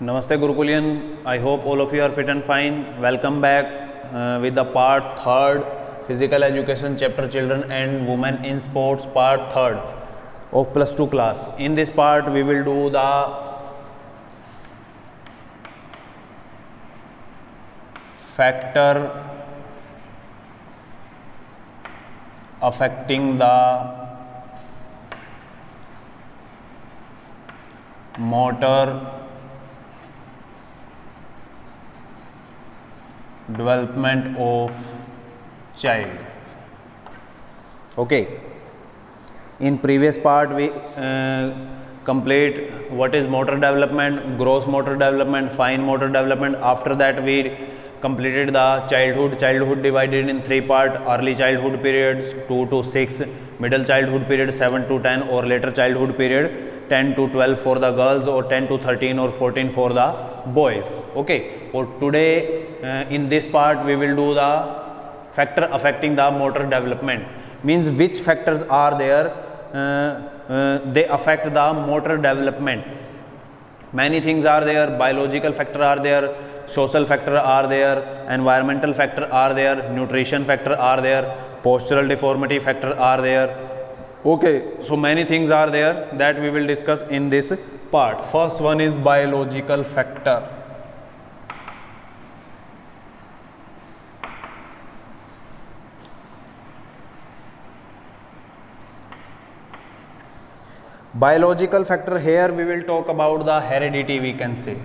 Namaste Gurukulian. I hope all of you are fit and fine. Welcome back with the part 3rd, Physical Education Chapter Children and Women in Sports, part 3rd of plus 2 class. In this part we will do the factor affecting the motor development of child. Okay, in previous part we complete what is motor development, gross motor development, fine motor development. After that we completed the childhood divided in 3 parts: early childhood periods 2 to 6, middle childhood period 7 to 10, or later childhood period 10 to 12 for the girls, or 10 to 13 or 14 for the boys. Okay, for today in this part we will do the factor affecting the motor development, means which factors are there they affect the motor development. Many things are there: biological factor are there, social factor are there, environmental factor are there, nutrition factor are there, postural deformity factor are there. Okay, so many things are there that we will discuss in this part. First one is biological factor. Biological factor, here we will talk about the heredity, we can say.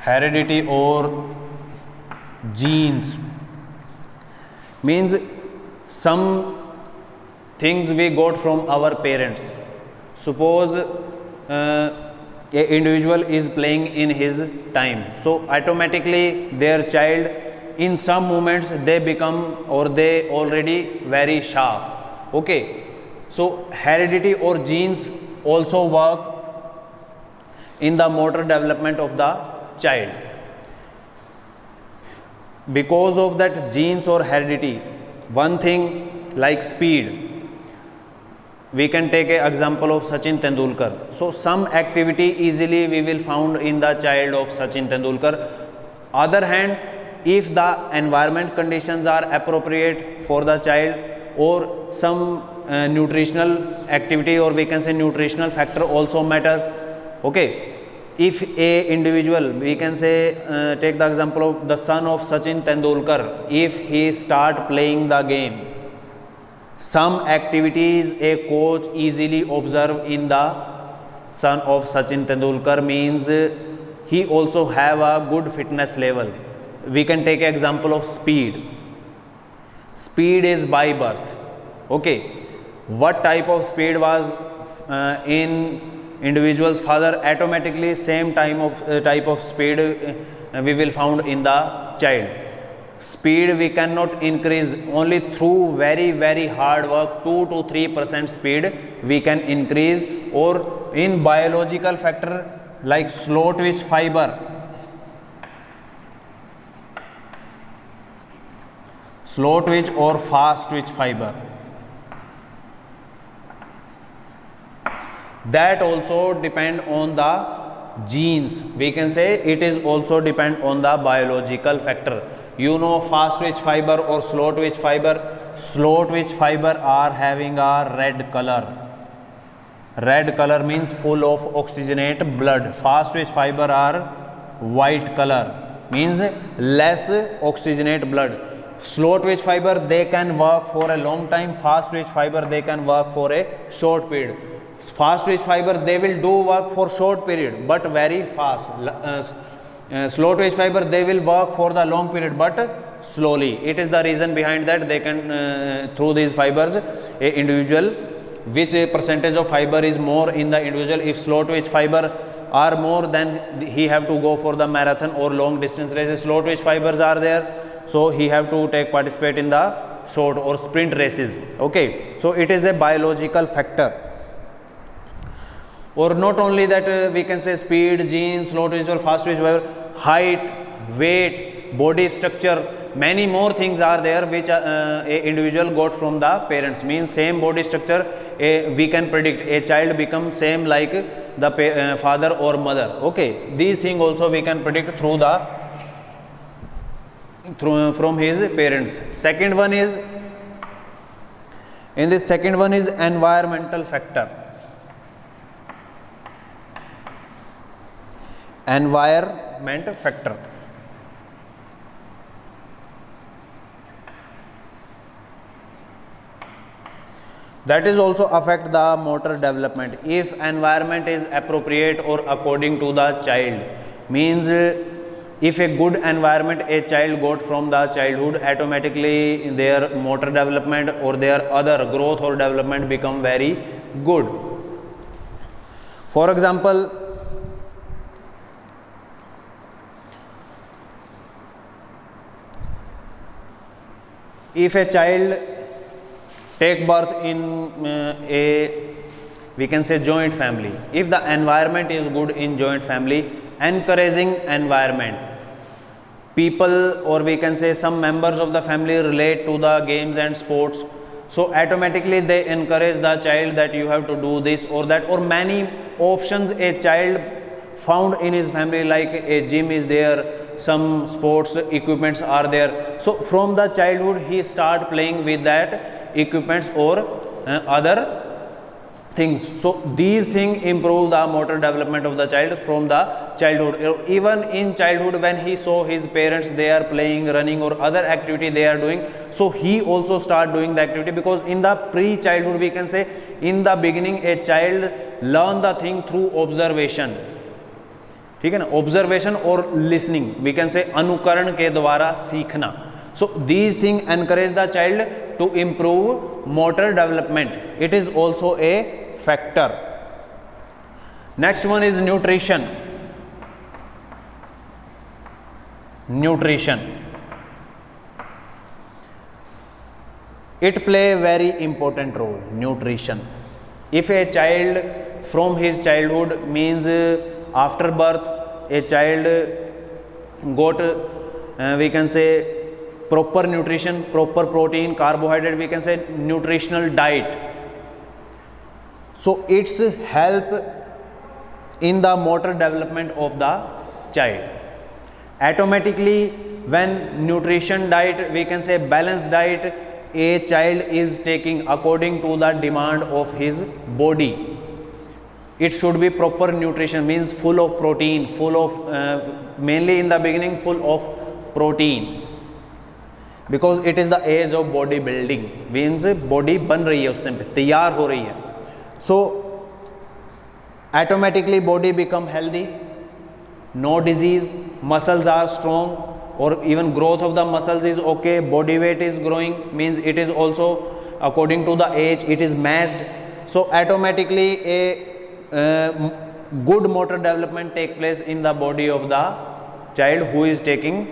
Heredity or genes means some things we got from our parents. Suppose a individual is playing in his time, so automatically their child in some moments they become, or they already very sharp. Okay, so heredity or genes also work in the motor development of the child. Because of that genes or heredity, one thing like speed, we can take an example of Sachin Tendulkar. So some activity easily we will found in the child of Sachin Tendulkar. Other hand, if the environment conditions are appropriate for the child, or some nutritional activity, or we can say nutritional factor also matters. Okay, if a individual, we can say take the example of the son of Sachin Tendulkar, if he start playing the game, some activities a coach easily observe in the son of Sachin Tendulkar, means he also have a good fitness level. We can take an example of speed. Speed is by birth. Okay, what type of speed was in individual's father, automatically same type of speed we will found in the child. Speed we cannot increase, only through very hard work. 2 to 3% speed we can increase. Or in biological factor like slow twitch fiber, slow twitch or fast twitch fiber, that also depend on the genes. We can say it is also depend on the biological factor. You know, fast twitch fiber or slow twitch fiber. Slow twitch fiber are having a red color. Red color means full of oxygenate blood. Fast twitch fiber are white color, means less oxygenate blood. Slow twitch fiber they can work for a long time. Fast twitch fiber they can work for a short period. Fast twitch fiber they will do work for short period but very fast. Slow twitch fiber they will work for the long period but slowly. It is the reason behind that they can through these fibers a individual, which percentage of fiber is more in the individual. If slow twitch fiber are more, then he have to go for the marathon or long distance races. Slow twitch fibers are there, so he have to participate in the short or sprint races. Okay, so it is a biological factor. Or not only that, we can say speed, genes, slow twitch or fast twitch, height, weight, body structure, many more things are there which a individual got from the parents. Means same body structure we can predict a child become same like the father or mother. Okay, these things also we can predict through the from his parents. Second one is, in this second one is environmental factor. Environment factor. That is also affect the motor development. If environment is appropriate or according to the child, means if a good environment a child got from the childhood, automatically their motor development or their other growth or development become very good. For example, if a child take birth in we can say joint family, if the environment is good in joint family, encouraging environment, people or we can say some members of the family relate to the games and sports, so automatically they encourage the child that you have to do this or that, or many options a child found in his family, like a gym is there, some sports equipments are there, so from the childhood he start playing with that equipments or other things. So these things improve the motor development of the child from the childhood. Even in childhood, when he saw his parents, they are playing, running or other activity they are doing, so he also start doing the activity, because in the pre-childhood we can say in the beginning a child learn the thing through observation. ठीक है ना, observation और listening, we can say अनुकरण के द्वारा सीखना. So these thing encourage the child to improve motor development. It is also a factor. Next one is nutrition. Nutrition it play very important role. Nutrition, if a child from his childhood, means after birth a child got we can say proper nutrition, proper protein, carbohydrate, we can say nutritional diet, so it's help in the motor development of the child. Automatically when nutrition diet, we can say balanced diet, a child is taking according to the demand of his body. It should be proper nutrition, means full of protein, full of mainly in the beginning full of protein, because it is the age of body building, means body बन रही है उस time पे, तैयार हो रही है. So automatically body become healthy, no disease, muscles are strong, or even growth of the muscles is okay, body weight is growing, means it is also according to the age, it is matched, so automatically a good motor development take place in the body of the child who is taking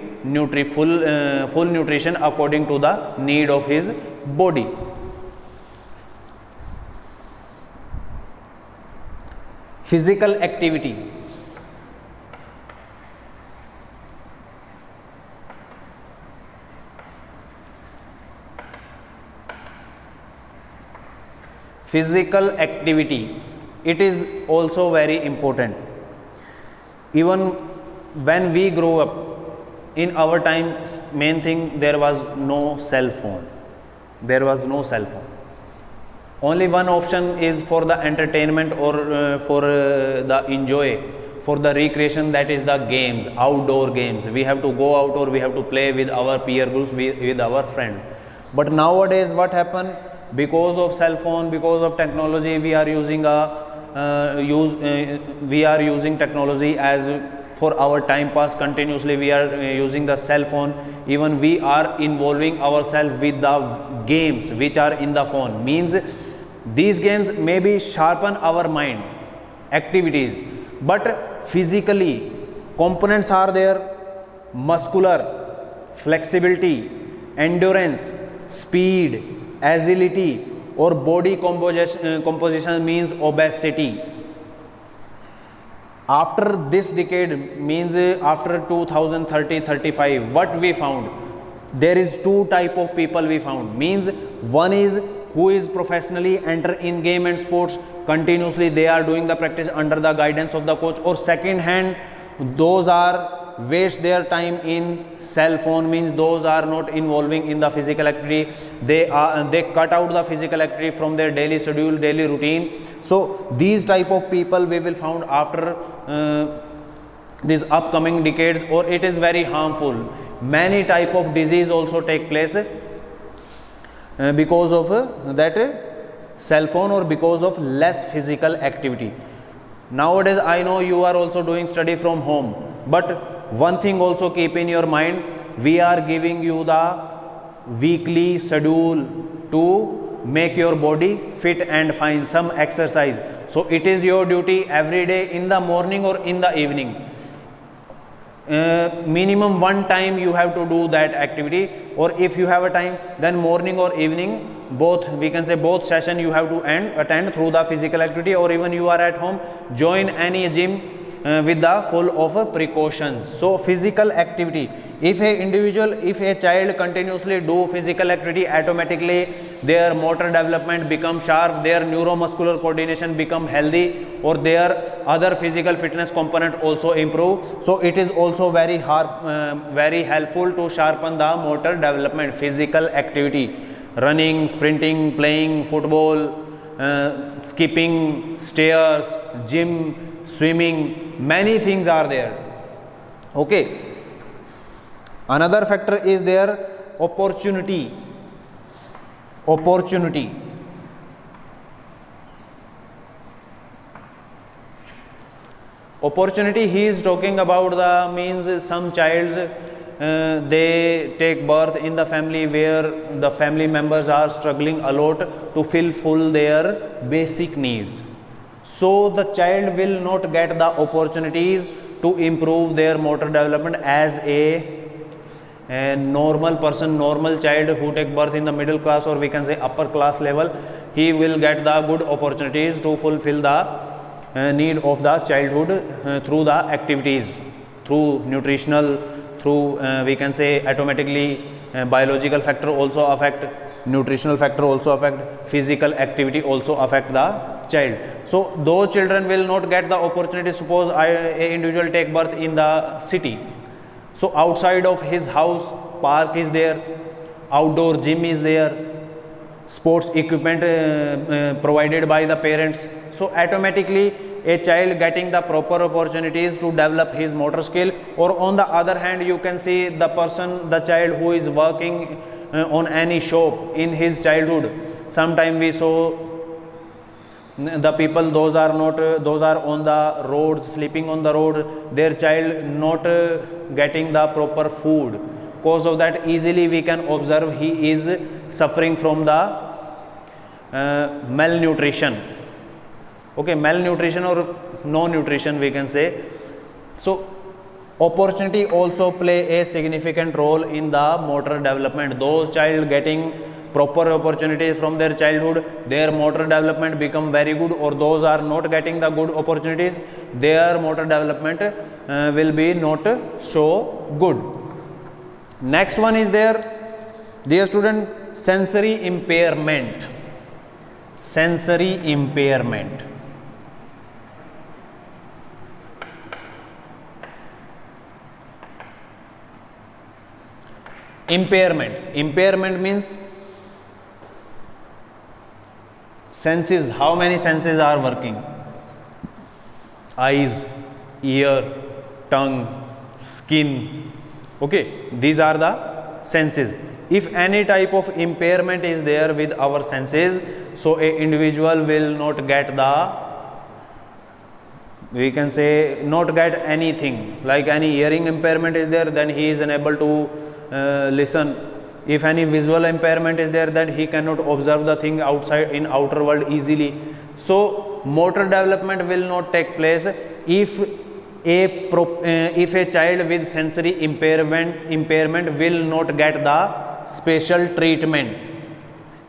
full nutrition according to the need of his body. Physical activity. Physical activity, it is also very important. Even when we grew up, in our time, main thing, there was no cell phone. There was no cell phone. Only one option is for the entertainment or for the enjoy, for the recreation, that is the games, outdoor games. We have to go out or we have to play with our peer groups, with our friends. But nowadays what happened? Because of cell phone, because of technology, we are using technology as for our time pass. Continuously we are using the cell phone. Even we are involving ourselves with the games which are in the phone, means these games maybe sharpen our mind activities, but physically components are there: muscular, flexibility, endurance, speed, agility, or body composition, means obesity. After this decade, means after 2030-35, what we found? There is two type of people we found, means one is who is professionally enter in game and sports, continuously they are doing the practice under the guidance of the coach. Or second hand, those are waste their time in cell phone, means those are not involving in the physical activity. They cut out the physical activity from their daily schedule, daily routine. So these type of people we will found after these upcoming decades, or it is very harmful. Many type of disease also take place because of that cell phone, or because of less physical activity. Nowadays I know you are also doing study from home, but one thing also keep in your mind, we are giving you the weekly schedule to make your body fit and find some exercise. So it is your duty every day in the morning or in the evening. Minimum one time you have to do that activity, or if you have a time, then morning or evening, both, we can say both session you have to attend through the physical activity, or even you are at home, join any gym with the full of precautions. So physical activity, if a child continuously do physical activity, automatically their motor development become sharp, their neuromuscular coordination become healthy, or their other physical fitness component also improve. So it is also very helpful to sharpen the motor development. Physical activity, running, sprinting, playing football, skipping, stairs, gym, swimming, many things are there. Okay, another factor is there, opportunity. Opportunity, he is talking about the means some childs they take birth in the family where the family members are struggling a lot to fulfill their basic needs. So the child will not get the opportunities to improve their motor development as a normal person, normal child who take birth in the middle class, or we can say upper class level. He will get the good opportunities to fulfill the need of the childhood through the activities, through nutritional, through we can say automatically biological factor also affect, nutritional factor also affect, physical activity also affect the child. So those children will not get the opportunity. Suppose a individual take birth in the city, so outside of his house park is there, outdoor gym is there, sports equipment provided by the parents. So automatically a child getting the proper opportunities to develop his motor skill. Or on the other hand, you can see the child who is working on any shop in his childhood. Sometime we saw the people, those are on the roads, sleeping on the road, their child not getting the proper food. Cause of that, easily we can observe he is suffering from the malnutrition. Okay, malnutrition or no nutrition we can say. So opportunity also play a significant role in the motor development. Those child getting proper opportunities from their childhood, their motor development become very good, or those are not getting the good opportunities, their motor development will be not so good. Next one is there, dear student, sensory impairment. Sensory impairment. Impairment means senses. How many senses are working? Eyes, ear, tongue, skin. Okay, these are the senses. If any type of impairment is there with our senses, so a individual will not get the, we can say, not get anything. Like any hearing impairment is there, then he is unable to listen. If any visual impairment is there, then he cannot observe the thing outside in outer world easily. So motor development will not take place if a child with sensory impairment will not get the special treatment.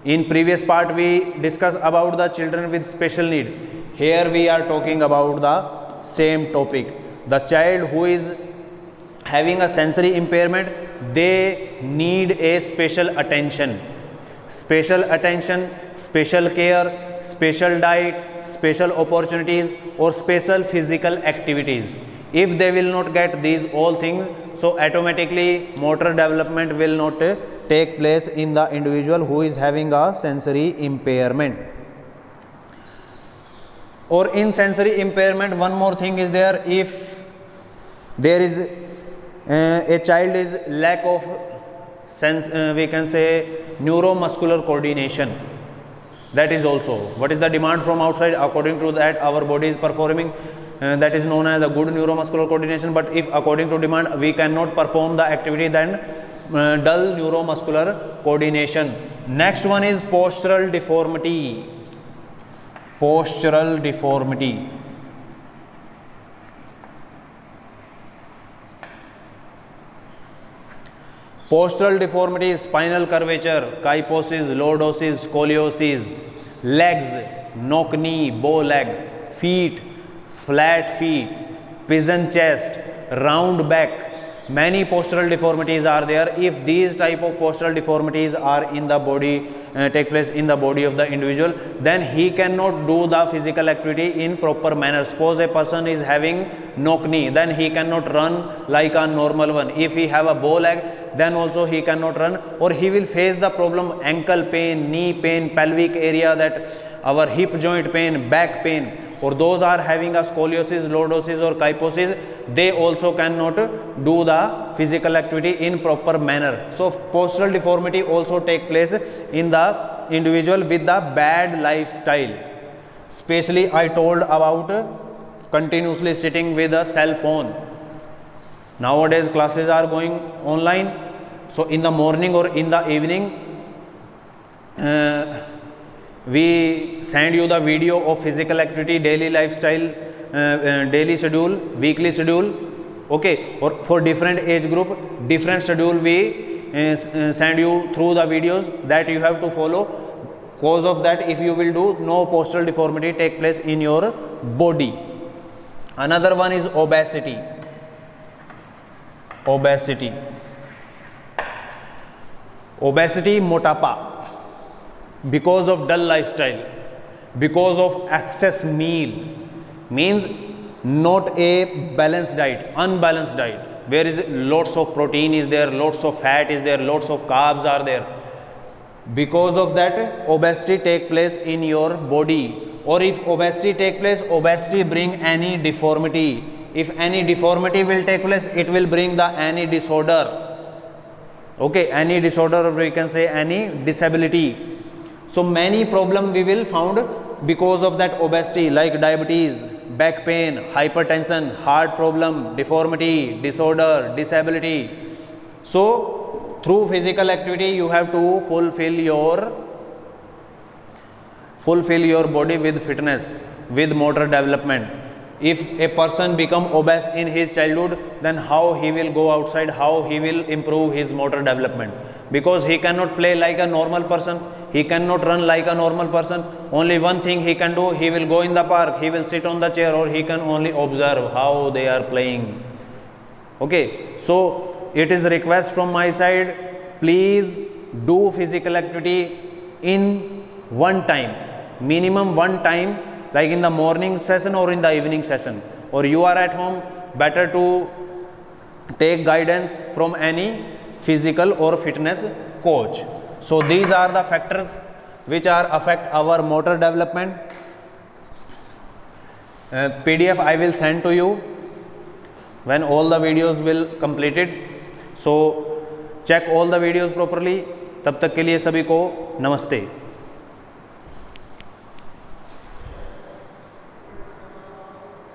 In previous part we discussed about the children with special need. Here we are talking about the same topic. The child who is having a sensory impairment, they need a special attention. special attention, special care, special diet, special opportunities or special physical activities. If they will not get these all things, so automatically motor development will not take place in the individual who is having a sensory impairment. Or in sensory impairment, one more thing is there. If there is a child is lack of sense, we can say neuromuscular coordination. That is also what is the demand from outside. According to that, our body is performing. That is known as the good neuromuscular coordination. But if according to demand we cannot perform the activity, then dull neuromuscular coordination. Next one is postural deformity. Postural deformity. Postural deformity, spinal curvature, kyphosis, lordosis, scoliosis, legs, knock knee, bow leg, feet, flat feet, pigeon chest, round back. Many postural deformities are there. If these type of postural deformities are in the body, take place in the body of the individual, then he cannot do the physical activity in proper manner. Suppose a person is having knock knee, then he cannot run like a normal one. If he have a bow leg, then also he cannot run, or he will face the problem ankle pain, knee pain, pelvic area, that our hip joint pain, back pain, or those are having a scoliosis, lordosis or kyphosis, they also cannot do the physical activity in proper manner. So postural deformity also take place in the individual with the bad lifestyle. Especially I told about continuously sitting with a cell phone. Nowadays classes are going online, so in the morning or in the evening we send you the video of physical activity, daily lifestyle, daily schedule, weekly schedule, okay, or for different age group different schedule we send you through the videos that you have to follow. Cause of that, if you will do, no postural deformity take place in your body. Another one is obesity. Obesity, motapa, because of dull lifestyle, because of excess meal, means not a balanced diet, unbalanced diet, where is lots of protein is there, lots of fat is there, lots of carbs are there. Because of that, obesity take place in your body. Or if obesity take place, obesity bring any deformity. If any deformity will take place, it will bring the any disorder, okay, any disorder, or we can say any disability. So many problem we will found because of that obesity, like diabetes, back pain, hypertension, heart problem, deformity, disorder, disability. So through physical activity you have to fulfill your body with fitness, with motor development. If a person become obese in his childhood, then how he will go outside, how he will improve his motor development? Because he cannot play like a normal person, he cannot run like a normal person. Only one thing he can do, he will go in the park, he will sit on the chair, or he can only observe how they are playing. Okay, so it is a request from my side, please do physical activity in one time, minimum one time, like in the morning session or in the evening session, or you are at home, better to take guidance from any physical or fitness coach. So these are the factors which are affect our motor development. PDF I will send to you when all the videos will completed. So check all the videos properly. तब तक के लिए सभी को नमस्ते.